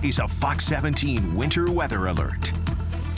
is a Fox 17 winter weather alert.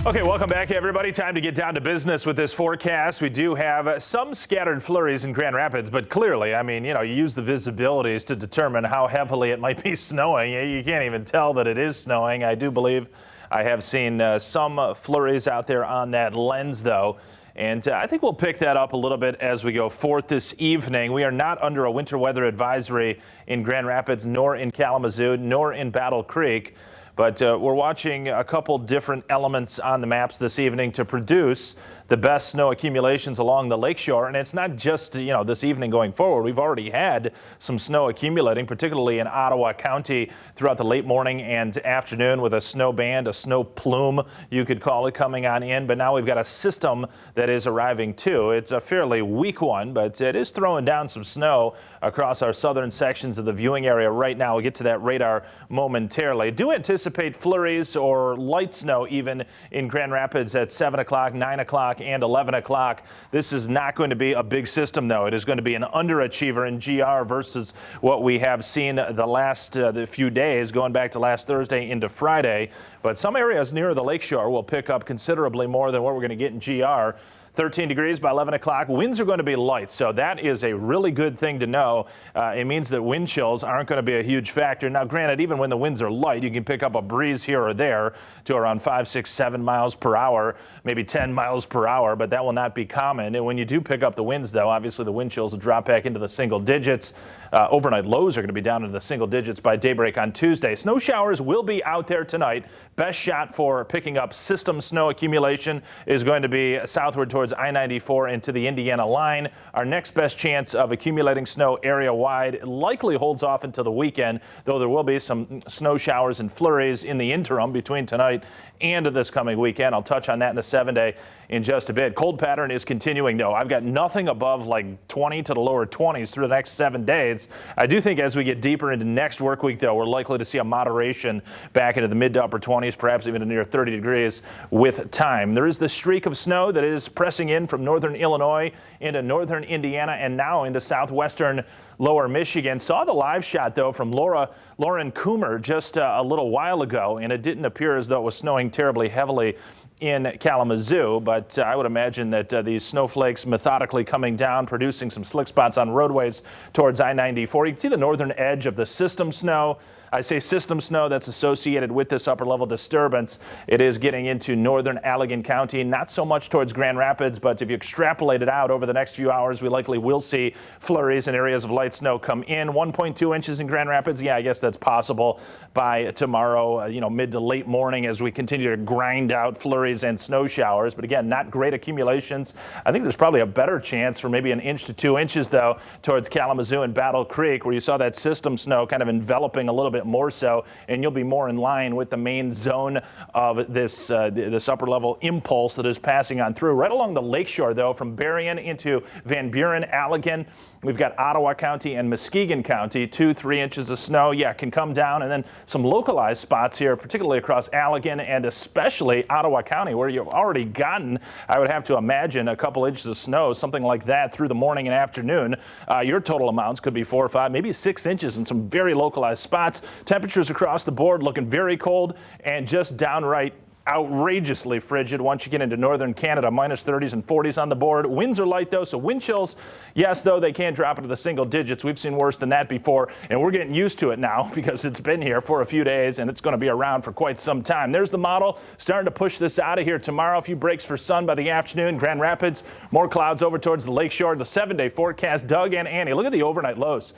Okay, welcome back, everybody. Time to get down to business with this forecast. We do have some scattered flurries in Grand Rapids, but clearly, I mean, you use the visibilities to determine how heavily it might be snowing. You can't even tell that it is snowing. I do believe I have seen some flurries out there on that lens, though. And I think we'll pick that up a little bit as we go forth this evening. We are not under a winter weather advisory in Grand Rapids, nor in Kalamazoo, nor in Battle Creek. But we're watching a couple different elements on the maps this evening to produce the best snow accumulations along the lakeshore. And it's not just, this evening going forward. We've already had some snow accumulating, particularly in Ottawa County throughout the late morning and afternoon with a snow band, a snow plume, you could call it, coming on in. But now we've got a system that is arriving too. It's a fairly weak one, but it is throwing down some snow across our southern sections of the viewing area right now. We'll get to that radar momentarily. Do anticipate flurries or light snow even in Grand Rapids at 7 o'clock, 9 o'clock, and 11 o'clock. This is not going to be a big system, though. It is going to be an underachiever in GR versus what we have seen the last the few days, going back to last Thursday into Friday. But some areas near the lakeshore will pick up considerably more than what we're going to get in GR. 13 degrees by 11 o'clock. Winds are going to be light, so that is a really good thing to know. It means that wind chills aren't going to be a huge factor. Now, granted, even when the winds are light, you can pick up a breeze here or there to around 5, 6, 7 miles per hour, maybe 10 miles per hour, but that will not be common. And when you do pick up the winds, though, obviously the wind chills will drop back into the single digits. Overnight lows are going to be down into the single digits by daybreak on Tuesday. Snow showers will be out there tonight. Best shot for picking up system snow accumulation is going to be southward towards I-94 into the Indiana line. Our next best chance of accumulating snow area-wide likely holds off until the weekend, though there will be some snow showers and flurries in the interim between tonight and this coming weekend. I'll touch on that in the 7-day in just a bit. Cold pattern is continuing, though. I've got nothing above like 20 to the lower 20s through the next 7 days. I do think as we get deeper into next work week, though, we're likely to see a moderation back into the mid to upper 20s, perhaps even to near 30 degrees with time. There is the streak of snow that is pressing in from northern Illinois into northern Indiana and now into southwestern lower Michigan. Saw the live shot, though, from Lauren Coomer just a little while ago, and it didn't appear as though it was snowing terribly heavily in Kalamazoo, but I would imagine that these snowflakes methodically coming down, producing some slick spots on roadways towards I-94. You can see the northern edge of the system snow. I say system snow that's associated with this upper level disturbance. It is getting into northern Allegan County, not so much towards Grand Rapids, but if you extrapolate it out over the next few hours, we likely will see flurries and areas of light snow come in. 1.2 inches in Grand Rapids. Yeah, I guess that's possible by tomorrow, mid to late morning as we continue to grind out flurries and snow showers. But again, not great accumulations. I think there's probably a better chance for maybe 1 inch to 2 inches, though, towards Kalamazoo and Battle Creek, where you saw that system snow kind of enveloping a little bit more so, and you'll be more in line with the main zone of this this upper level impulse that is passing on through. Right along the lakeshore, though, from Berrien into Van Buren, Allegan, we've got Ottawa County and Muskegon County. 2-3 inches of snow, can come down, and then some localized spots here, particularly across Allegan and especially Ottawa County, where you've already gotten, I would have to imagine, a couple inches of snow, something like that through the morning and afternoon. Your total amounts could be 4 or 5, maybe 6 inches in some very localized spots. Temperatures across the board looking very cold and just downright outrageously frigid once you get into northern Canada. Minus 30s and 40s on the board. Winds are light, though, so wind chills, yes, though, they can drop into the single digits. We've seen worse than that before, and we're getting used to it now because it's been here for a few days and it's going to be around for quite some time. There's the model starting to push this out of here tomorrow. A few breaks for sun by the afternoon. Grand Rapids, more clouds over towards the lakeshore. The 7-day forecast, Doug and Annie. Look at the overnight lows.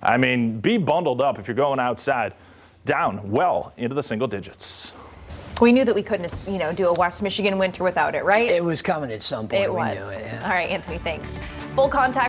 I mean, be bundled up if you're going outside. Down well into the single digits. We knew that we couldn't, do a West Michigan winter without it, right? It was coming at some point. It was. We knew it, yeah. All right, Anthony, thanks. Full contact.